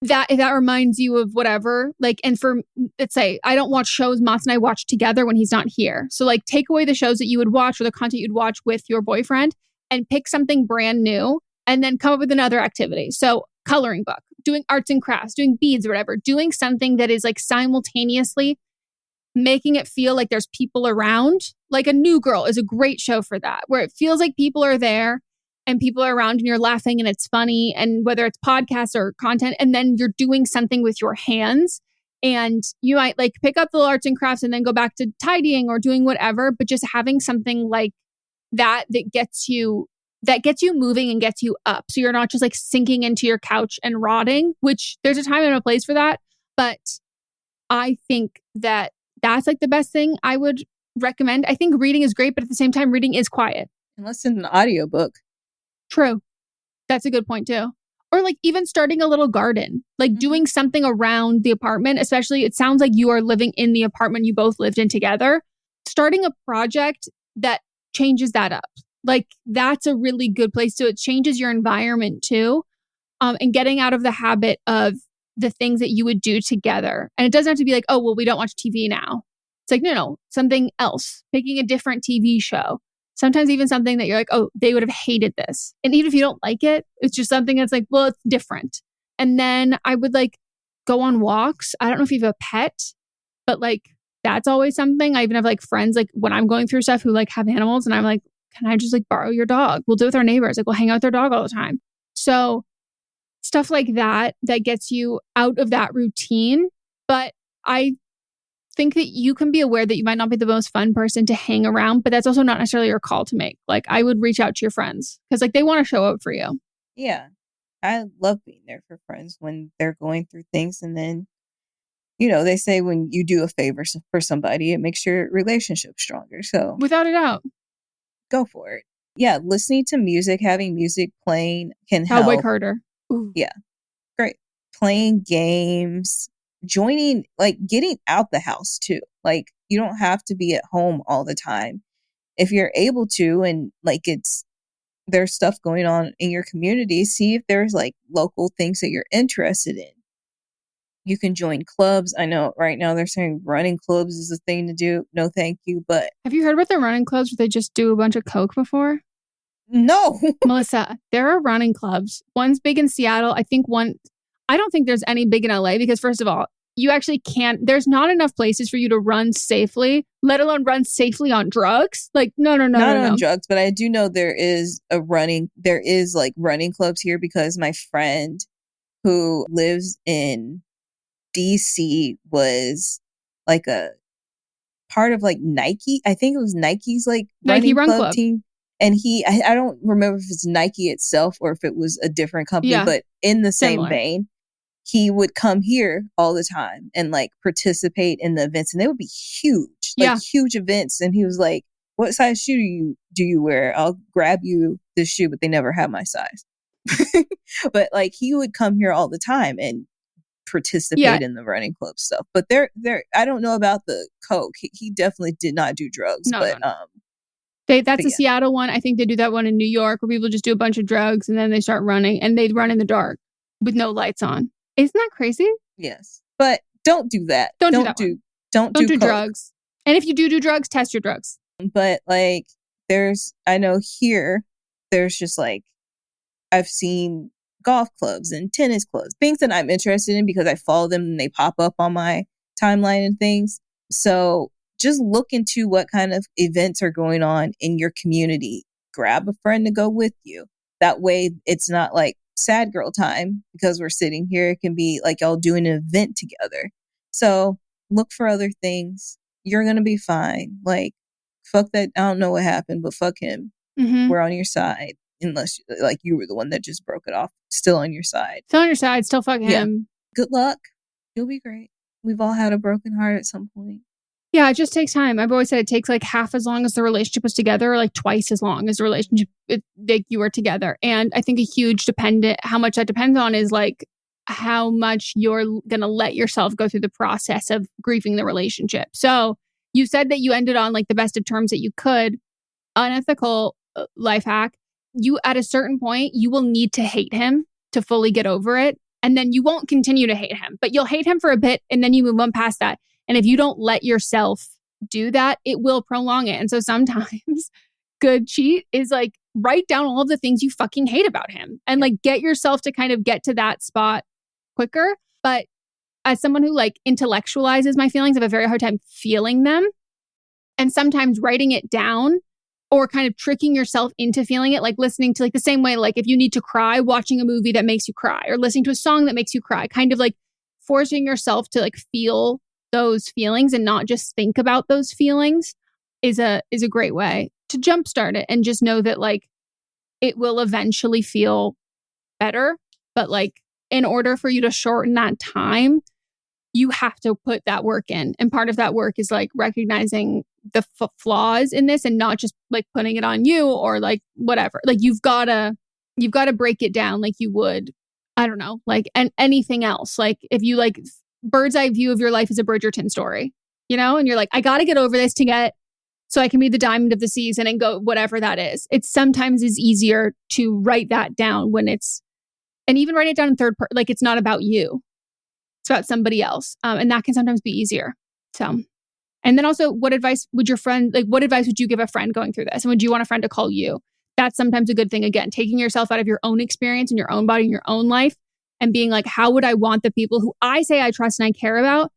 that if that reminds you of whatever, like, and for, let's say, I don't watch shows Moss and I watch together when he's not here. So like take away the shows that you would watch or the content you'd watch with your boyfriend and pick something brand new and then come up with another activity. So coloring book, doing arts and crafts, doing beads or whatever, doing something that is like simultaneously making it feel like there's people around. Like A New Girl is a great show for that, where it feels like people are there and people are around and you're laughing and it's funny. And whether it's podcasts or content, and then you're doing something with your hands. And you might like pick up the arts and crafts and then go back to tidying or doing whatever, but just having something like that gets you moving and gets you up. So you're not just like sinking into your couch and rotting, which there's a time and a place for that. But I think that that's like the best thing I would recommend. I think reading is great, but at the same time, reading is quiet. And listen to an audiobook. True. That's a good point too. Or like even starting a little garden, like doing something around the apartment, especially it sounds like you are living in the apartment you both lived in together. Starting a project that changes that up. Like that's a really good place to, it changes your environment too. And getting out of the habit of the things that you would do together. And it doesn't have to be like, oh, well, we don't watch TV now. It's like, no, something else, picking a different TV show. Sometimes even something that you're like, oh, they would have hated this. And even if you don't like it, it's just something that's like, well, it's different. And then I would like go on walks. I don't know if you have a pet, but like that's always something. I even have like friends like when I'm going through stuff who like have animals and I'm like, can I just like borrow your dog? We'll do it with our neighbors. Like we'll hang out with their dog all the time. So stuff like that gets you out of that routine. But I think that you can be aware that you might not be the most fun person to hang around, but that's also not necessarily your call to make. Like I would reach out to your friends because like they want to show up for you. Yeah. I love being there for friends when they're going through things. And then, you know, they say when you do a favor for somebody, it makes your relationship stronger. So without a doubt, go for it. Yeah. Listening to music, having music playing can help. Cowboy Carter. Ooh. Yeah. Great. Playing games. Joining, like getting out the house too. Like you don't have to be at home all the time. If you're able to, and like there's stuff going on in your community, see if there's like local things that you're interested in. You can join clubs. I know right now they're saying running clubs is a thing to do. No, thank you. But have you heard about the running clubs where they just do a bunch of coke before? No. Melissa, there are running clubs. One's big in Seattle. I don't think there's any big in LA because first of all, you actually can't, there's not enough places for you to run safely, let alone run safely on drugs. Like, no. Not on drugs, but I do know there is like running clubs here because my friend who lives in DC was like a part of like Nike. I think it was Nike's like Nike running Run Club team. And I don't remember if it's Nike itself or if it was a different company, but in the same vein, he would come here all the time and like participate in the events, and they would be huge, like huge events. And he was like, what size shoe do you wear? I'll grab you this shoe, but they never had my size. But like he would come here all the time and participate in the running club stuff. But I don't know about the coke. He definitely did not do drugs, that's a Seattle one. I think they do that one in New York where people just do a bunch of drugs and then they start running and they run in the dark with no lights on. Isn't that crazy? Yes. But don't do that. Don't do drugs. And if you do drugs, test your drugs. But like I know here, there's just like, I've seen golf clubs and tennis clubs, things that I'm interested in because I follow them and they pop up on my timeline and things. So just look into what kind of events are going on in your community. Grab a friend to go with you. That way it's not like sad girl time because we're sitting here. It can be like y'all doing an event together. So look for other things. You're going to be fine. Like, fuck that. I don't know what happened, but fuck him. Mm-hmm. We're on your side. Unless like you were the one that just broke it off. Still on your side. Still on your side. Still fuck him. Good luck. You'll be great. We've all had a broken heart at some point. Yeah, it just takes time. I've always said it takes like half as long as the relationship was together, or like twice as long as the relationship like you were together. And I think how much that depends on is like how much you're going to let yourself go through the process of grieving the relationship. So you said that you ended on like the best of terms that you could. Unethical life hack. You at a certain point, you will need to hate him to fully get over it. And then you won't continue to hate him, but you'll hate him for a bit and then you move on past that. And if you don't let yourself do that, it will prolong it. And so sometimes good cheat is like write down all of the things you fucking hate about him and like get yourself to kind of get to that spot quicker. But as someone who like intellectualizes my feelings, I have a very hard time feeling them. And sometimes writing it down or kind of tricking yourself into feeling it, like listening to like the same way, like if you need to cry, watching a movie that makes you cry or listening to a song that makes you cry, kind of like forcing yourself to like feel those feelings and not just think about those feelings is a great way to jumpstart it and just know that like it will eventually feel better. But like in order for you to shorten that time, you have to put that work in. And part of that work is like recognizing the flaws in this and not just like putting it on you or like whatever. Like you've got to break it down like you would, I don't know, like anything else. Like if you like bird's eye view of your life as a Bridgerton story, you know, and you're like, I got to get over this so I can be the diamond of the season and go whatever that is. It sometimes is easier to write that down and even write it down in third person, like it's not about you. It's about somebody else. And that can sometimes be easier. So, and then also what advice would you give a friend going through this? And would you want a friend to call you? That's sometimes a good thing. Again, taking yourself out of your own experience and your own body and your own life and being like, how would I want the people who I say I trust and I care about,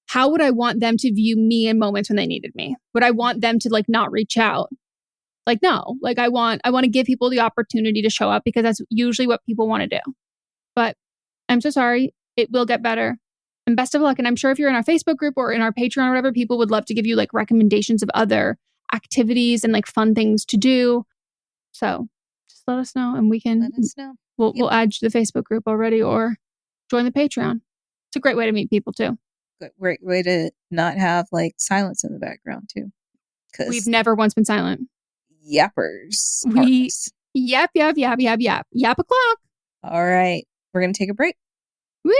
how would I want them to view me in moments when they needed me? Would I want them to like not reach out? Like, no, like I want to give people the opportunity to show up because that's usually what people want to do. But I'm so sorry. It will get better. And best of luck. And I'm sure if you're in our Facebook group or in our Patreon or whatever, people would love to give you like recommendations of other activities and like fun things to do. So just let us know and we can, let us know. We'll add you to the Facebook group already or join the Patreon. It's a great way to meet people too. Great way to not have like silence in the background too. Because we've never once been silent. Yappers. Yap o'clock. All right. We're going to take a break. Woo!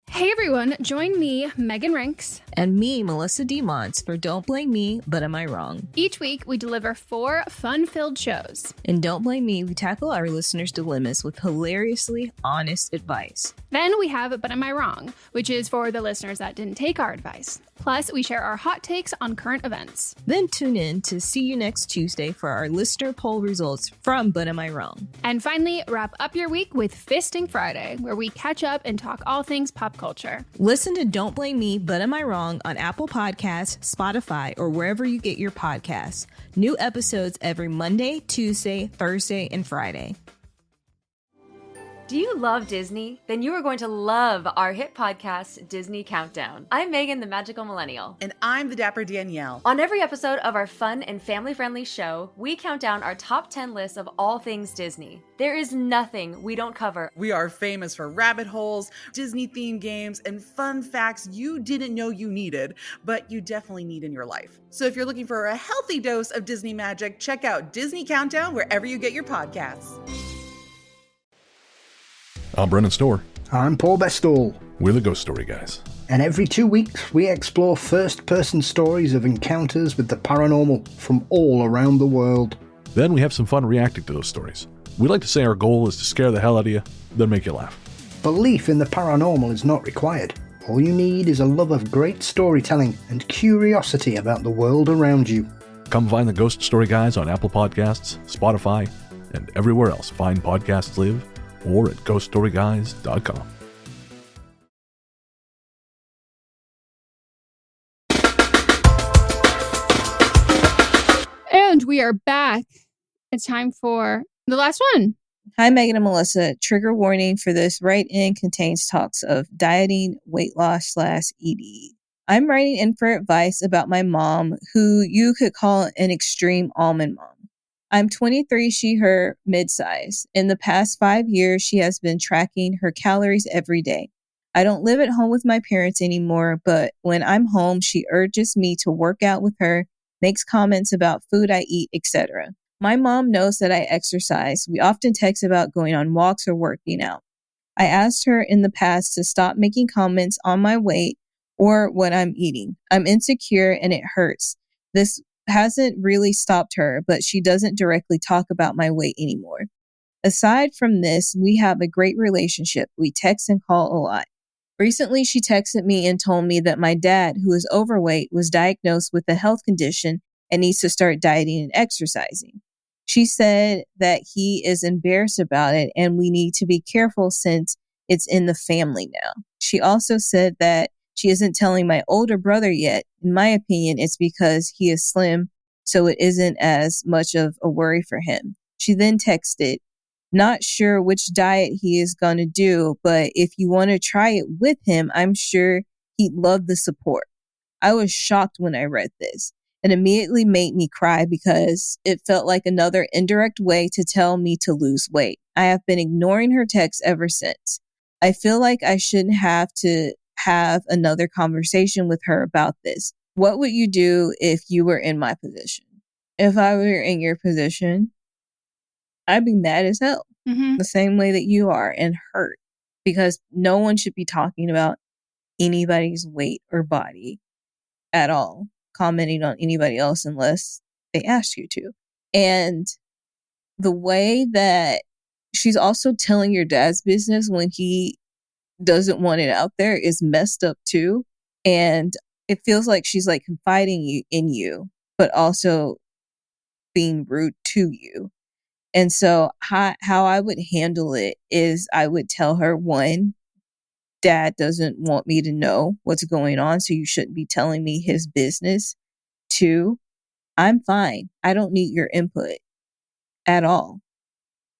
Hey everyone, join me, Megan Rinks. And me, Melissa DeMonts, for Don't Blame Me, But Am I Wrong? Each week, we deliver 4 fun-filled shows. In Don't Blame Me, we tackle our listeners' dilemmas with hilariously honest advice. Then we have But Am I Wrong, which is for the listeners that didn't take our advice. Plus, we share our hot takes on current events. Then tune in to see you next Tuesday for our listener poll results from But Am I Wrong? And finally, wrap up your week with Fisting Friday, where we catch up and talk all things pop culture. Listen to Don't Blame Me, But Am I Wrong on Apple Podcasts, Spotify, or wherever you get your podcasts. New episodes every Monday, Tuesday, Thursday, and Friday. Do you love Disney? Then you are going to love our hit podcast, Disney Countdown. I'm Megan, the Magical Millennial. And I'm the Dapper Danielle. On every episode of our fun and family-friendly show, we count down our top 10 lists of all things Disney. There is nothing we don't cover. We are famous for rabbit holes, Disney-themed games, and fun facts you didn't know you needed, but you definitely need in your life. So if you're looking for a healthy dose of Disney magic, check out Disney Countdown wherever you get your podcasts. I'm Brennan Storr. I'm Paul Bestall. We're the Ghost Story Guys. And every 2 weeks, we explore first-person stories of encounters with the paranormal from all around the world. Then we have some fun reacting to those stories. We like to say our goal is to scare the hell out of you, then make you laugh. Belief in the paranormal is not required. All you need is a love of great storytelling and curiosity about the world around you. Come find the Ghost Story Guys on Apple Podcasts, Spotify, and everywhere else fine podcasts live, or at ghoststoryguys.com. And we are back. It's time for the last one. Hi, Megan and Melissa. Trigger warning for this write-in contains talks of dieting, weight loss /ED. I'm writing in for advice about my mom, who you could call an extreme almond mom. I'm 23, she, her, mid-size. In the past 5 years, she has been tracking her calories every day. I don't live at home with my parents anymore, but when I'm home, she urges me to work out with her, makes comments about food I eat, etc. My mom knows that I exercise. We often text about going on walks or working out. I asked her in the past to stop making comments on my weight or what I'm eating. I'm insecure and it hurts. This hasn't really stopped her, but she doesn't directly talk about my weight anymore. Aside from this, we have a great relationship. We text and call a lot. Recently, she texted me and told me that my dad, who is overweight, was diagnosed with a health condition and needs to start dieting and exercising. She said that he is embarrassed about it and we need to be careful since it's in the family now. She also said that she isn't telling my older brother yet. In my opinion, it's because he is slim, so it isn't as much of a worry for him. She then texted, not sure which diet he is going to do, but if you want to try it with him, I'm sure he'd love the support. I was shocked when I read this. It immediately made me cry because it felt like another indirect way to tell me to lose weight. I have been ignoring her texts ever since. I feel like I shouldn't have to have another conversation with her about this. What would you do if you were in my position? If I were in your position, I'd be mad as hell. The same way that you are, and hurt, because no one should be talking about anybody's weight or body at all, commenting on anybody else unless they ask you to. And the way that she's also telling your dad's business when he doesn't want it out there is messed up too. And it feels like she's like confiding in you, but also being rude to you. And so how I would handle it is I would tell her, one, Dad doesn't want me to know what's going on, so you shouldn't be telling me his business. Two, I'm fine. I don't need your input at all.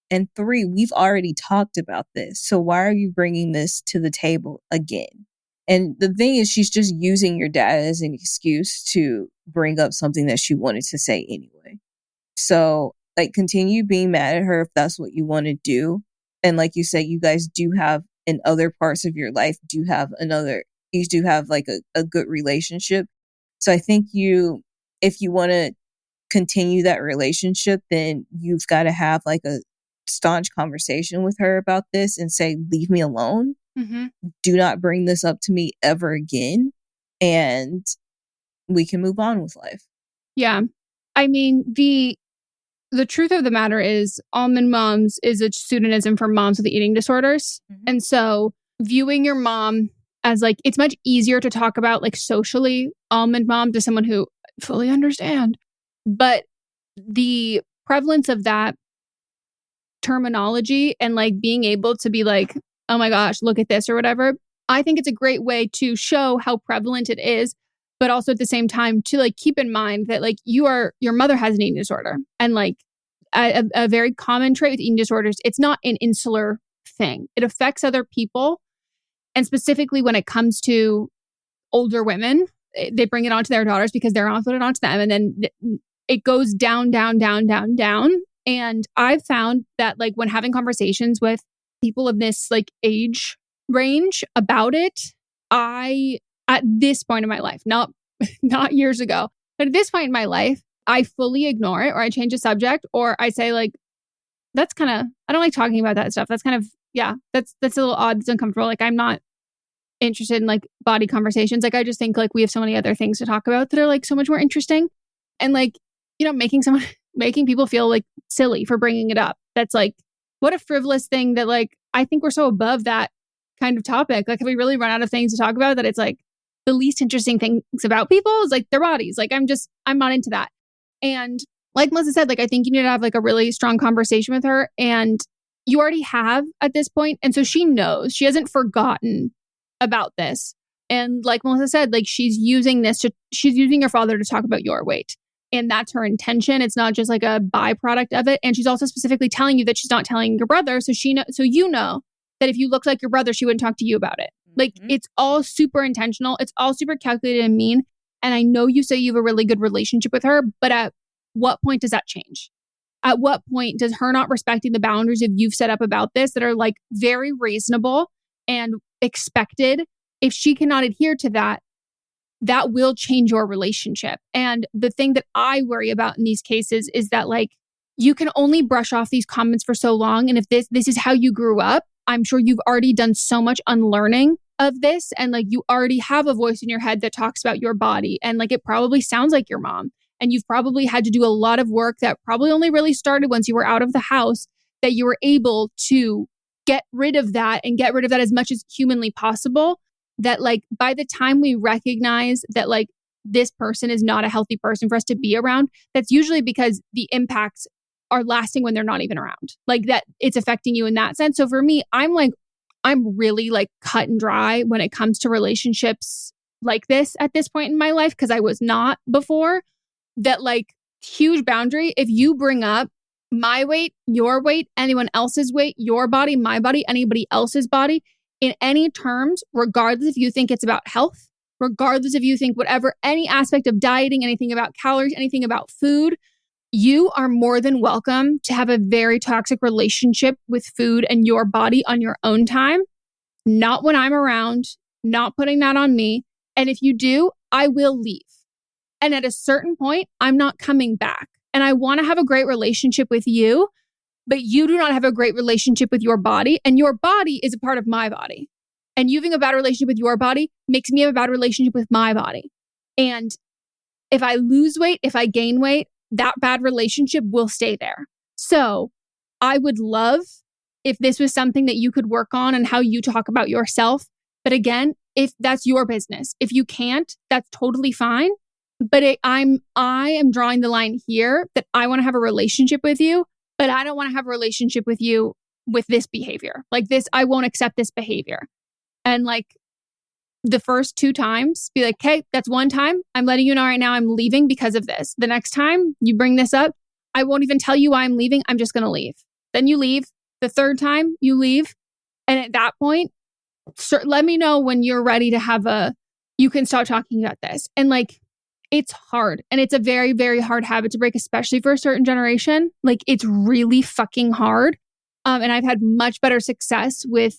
And three, we've already talked about this. So why are you bringing this to the table again? And the thing is, she's just using your dad as an excuse to bring up something that she wanted to say anyway. So like, continue being mad at her if that's what you want to do. And like you said, you guys do have in other parts of your life, you do have like a good relationship. So I think if you want to continue that relationship, then you've got to have like a staunch conversation with her about this and say, leave me alone. Do not bring this up to me ever again. And we can move on with life. Yeah. I mean, the truth of the matter is Almond Moms is a pseudonym for moms with eating disorders. And so viewing your mom as like, it's much easier to talk about like socially Almond Mom to someone who fully understand. But the prevalence of that terminology and like being able to be like, oh my gosh, look at this or whatever. I think it's a great way to show how prevalent it is, but also at the same time to like keep in mind that like your mother has an eating disorder, and like a very common trait with eating disorders, it's not an insular thing. It affects other people. And specifically when it comes to older women, they bring it onto their daughters because they're on put it onto them. And then it goes down, down, down, down, down. And I've found that like when having conversations with people of this like age range about it, at this point in my life, not years ago, but at this point in my life, I fully ignore it, or I change the subject, or I say like, that's kind of, I don't like talking about that stuff. That's kind of, yeah, that's a little odd. It's uncomfortable. Like I'm not interested in like body conversations. Like I just think like we have so many other things to talk about that are like so much more interesting. And like, you know, making people feel like silly for bringing it up. That's like, what a frivolous thing that like, I think we're so above that kind of topic. Like, have we really run out of things to talk about that it's like the least interesting things about people is like their bodies. Like, I'm not into that. And like Melissa said, like, I think you need to have like a really strong conversation with her, and you already have at this point. And so she knows, she hasn't forgotten about this. And like Melissa said, like she's using your father to talk about your weight. And that's her intention. It's not just like a byproduct of it. And she's also specifically telling you that she's not telling your brother. So you know that if you looked like your brother, she wouldn't talk to you about it. Like it's all super intentional. It's all super calculated and mean. And I know you say you have a really good relationship with her, but at what point does that change? At what point does her not respecting the boundaries that you've set up about this that are like very reasonable and expected, if she cannot adhere to that, that will change your relationship. And the thing that I worry about in these cases is that like you can only brush off these comments for so long. And if this is how you grew up, I'm sure you've already done so much unlearning of this. And like you already have a voice in your head that talks about your body. And like it probably sounds like your mom. And you've probably had to do a lot of work that probably only really started once you were out of the house, that you were able to get rid of that and get rid of that as much as humanly possible that like by the time we recognize that like this person is not a healthy person for us to be around, that's usually because the impacts are lasting when they're not even around. Like that it's affecting you in that sense. So for me, I'm really like cut and dry when it comes to relationships like this at this point in my life, because I was not before. That like huge boundary. If you bring up my weight, your weight, anyone else's weight, your body, my body, anybody else's body, in any terms, regardless if you think it's about health, regardless if you think whatever, any aspect of dieting, anything about calories, anything about food, you are more than welcome to have a very toxic relationship with food and your body on your own time. Not when I'm around, not putting that on me. And if you do, I will leave. And at a certain point, I'm not coming back. And I want to have a great relationship with you, but you do not have a great relationship with your body. And your body is a part of my body. And you having a bad relationship with your body makes me have a bad relationship with my body. And if I lose weight, if I gain weight, that bad relationship will stay there. So I would love if this was something that you could work on and how you talk about yourself. But again, if that's your business, if you can't, that's totally fine. But I am drawing the line here that I want to have a relationship with you, but I don't want to have a relationship with you with this behavior. Like this, I won't accept this behavior. And like the first 2 times, be like, okay, that's one time. I'm letting you know right now I'm leaving because of this. The next time you bring this up, I won't even tell you why I'm leaving. I'm just going to leave. Then you leave. The third time you leave. And at that point, let me know when you're ready to you can start talking about this. And like, it's hard. And it's a very, very hard habit to break, especially for a certain generation. Like it's really fucking hard. And I've had much better success with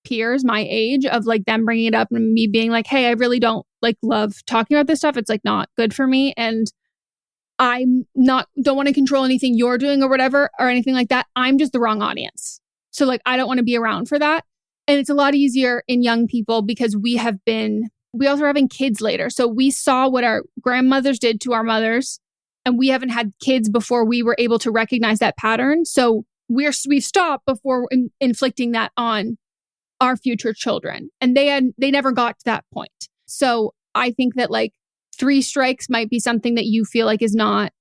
peers my age of like them bringing it up and me being like, hey, I really don't like love talking about this stuff. It's like not good for me. And don't want to control anything you're doing or whatever or anything like that. I'm just the wrong audience. So like, I don't want to be around for that. And it's a lot easier in young people because we also are having kids later. So we saw what our grandmothers did to our mothers and we haven't had kids before we were able to recognize that pattern. So we've stopped before inflicting that on our future children. And they never got to that point. So I think that like 3 strikes might be something that you feel like is not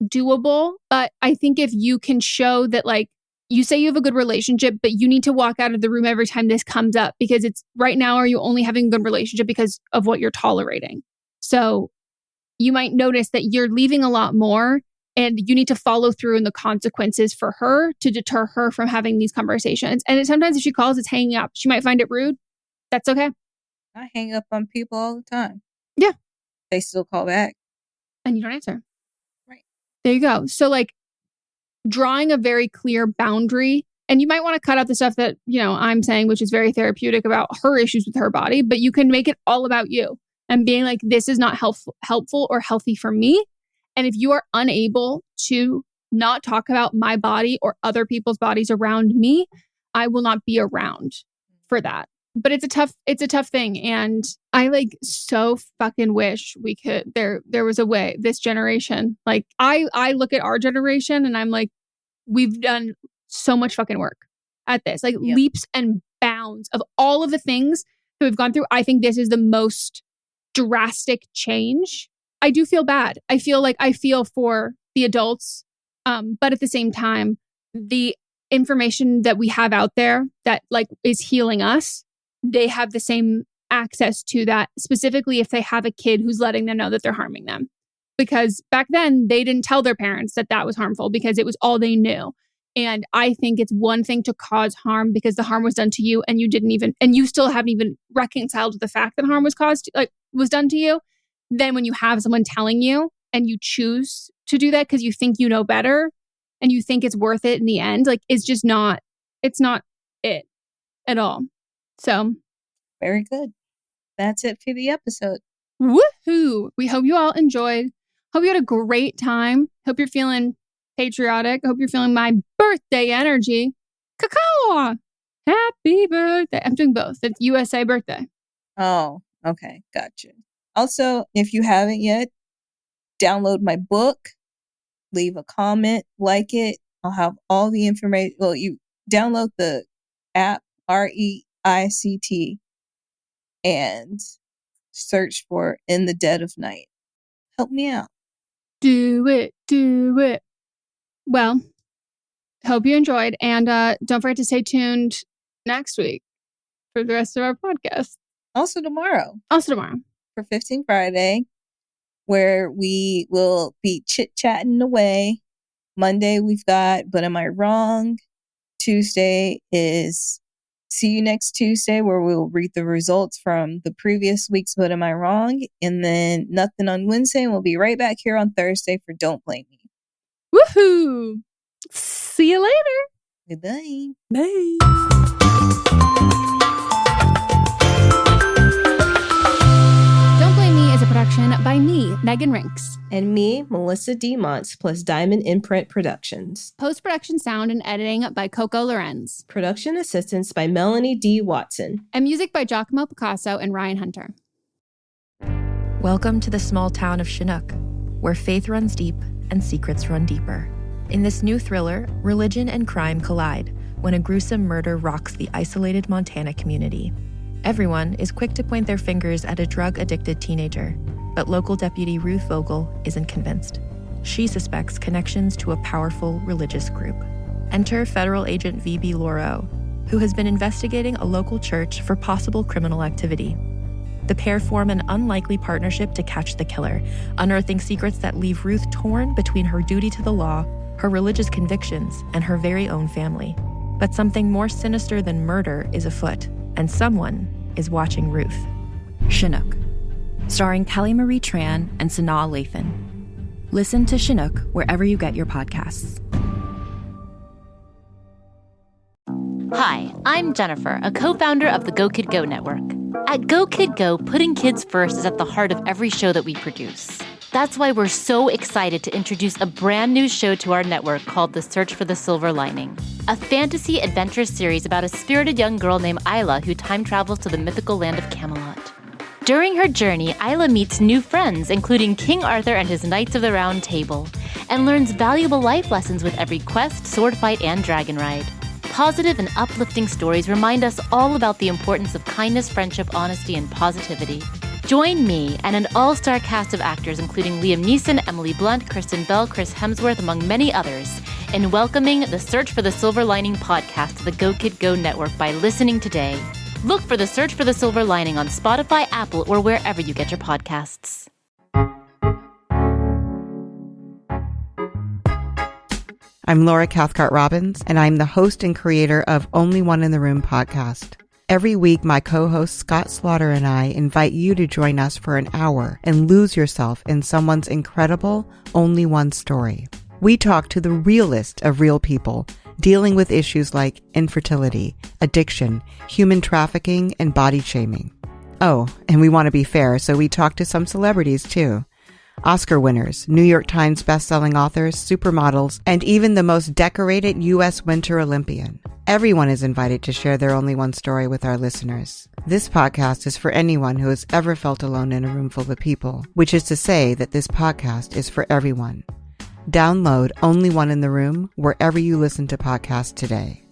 doable. But I think if you can show that like, you say you have a good relationship, but you need to walk out of the room every time this comes up because it's right now, are you only having a good relationship because of what you're tolerating? So you might notice that you're leaving a lot more and you need to follow through in the consequences for her to deter her from having these conversations. And sometimes if she calls, it's hanging up. She might find it rude. That's okay. I hang up on people all the time. Yeah. They still call back. And you don't answer. Right. There you go. So like drawing a very clear boundary, and you might want to cut out the stuff that, I'm saying, which is very therapeutic about her issues with her body, but you can make it all about you and being like, this is not helpful or healthy for me. And if you are unable to not talk about my body or other people's bodies around me, I will not be around for that. But it's a tough thing. And I like so fucking wish we could, there was a way, this generation, like I look at our generation and I'm like, we've done so much fucking work at this, like leaps and bounds of all of the things that we've gone through. I think this is the most drastic change. I do feel bad. I feel for the adults. But at the same time, the information that we have out there that like is healing us, they have the same access to that, specifically if they have a kid who's letting them know that they're harming them. Because back then they didn't tell their parents that was harmful because it was all they knew. And I think it's one thing to cause harm because the harm was done to you and you still haven't even reconciled with the fact that harm was done to you. Then when you have someone telling you and you choose to do that because you think you know better and you think it's worth it in the end, like it's not it at all. So very good. That's it for the episode. Woohoo! We hope you all enjoyed. Hope you had a great time. Hope you're feeling patriotic. Hope you're feeling my birthday energy. Cacao! Happy birthday. I'm doing both. It's USA birthday. Oh, okay. Gotcha. Also, if you haven't yet, download my book, leave a comment, like it. I'll have all the information. Well, you download the app, REICT, and search for In the Dead of Night. Help me out. Do it. Do it. Well, hope you enjoyed. And don't forget to stay tuned next week for the rest of our podcast. Also tomorrow. For 15 Friday, where we will be chit-chatting away. Monday, we've got But Am I Wrong? Tuesday is See You Next Tuesday, where we'll read the results from the previous week's But Am I Wrong? And then Nothing on Wednesday, and we'll be right back here on Thursday for Don't Blame Me. Woohoo! See you later. Goodbye. Bye. Don't Blame Me is a production by me, Megan Rinks. And me, Melissa D. Montz, plus Diamond Imprint Productions. Post-production sound and editing by Coco Lorenz. Production assistance by Melanie D. Watson. And music by Giacomo Picasso and Ryan Hunter. Welcome to the small town of Chinook, where faith runs deep and secrets run deeper. In this new thriller, religion and crime collide when a gruesome murder rocks the isolated Montana community. Everyone is quick to point their fingers at a drug-addicted teenager, but local deputy Ruth Vogel isn't convinced. She suspects connections to a powerful religious group. Enter federal agent V.B. Laureau, who has been investigating a local church for possible criminal activity. The pair form an unlikely partnership to catch the killer, unearthing secrets that leave Ruth torn between her duty to the law, her religious convictions, and her very own family. But something more sinister than murder is afoot, and someone is watching Ruth. Chinook, starring Kelly Marie Tran and Sanaa Lathan. Listen to Chinook wherever you get your podcasts. Hi, I'm Jennifer, a co-founder of the Go Kid Go network. At Go Kid Go, putting kids first is at the heart of every show that we produce. That's why we're so excited to introduce a brand new show to our network called The Search for the Silver Lining, a fantasy adventure series about a spirited young girl named Isla who time travels to the mythical land of Camelot. During her journey, Isla meets new friends, including King Arthur and his Knights of the Round Table, and learns valuable life lessons with every quest, sword fight, and dragon ride. Positive and uplifting stories remind us all about the importance of kindness, friendship, honesty, and positivity. Join me and an all-star cast of actors including Liam Neeson, Emily Blunt, Kristen Bell, Chris Hemsworth, among many others, in welcoming the Search for the Silver Lining podcast to the Go Kid Go network by listening today. Look for the Search for the Silver Lining on Spotify, Apple, or wherever you get your podcasts. I'm Laura Cathcart-Robbins, and I'm the host and creator of Only One in the Room podcast. Every week, my co-host Scott Slaughter and I invite you to join us for an hour and lose yourself in someone's incredible Only One story. We talk to the realest of real people, dealing with issues like infertility, addiction, human trafficking, and body shaming. Oh, and we want to be fair, so we talk to some celebrities too. Oscar winners, New York Times bestselling authors, supermodels, and even the most decorated U.S. Winter Olympian. Everyone is invited to share their Only One story with our listeners. This podcast is for anyone who has ever felt alone in a room full of people, which is to say that this podcast is for everyone. Download Only One in the Room wherever you listen to podcasts today.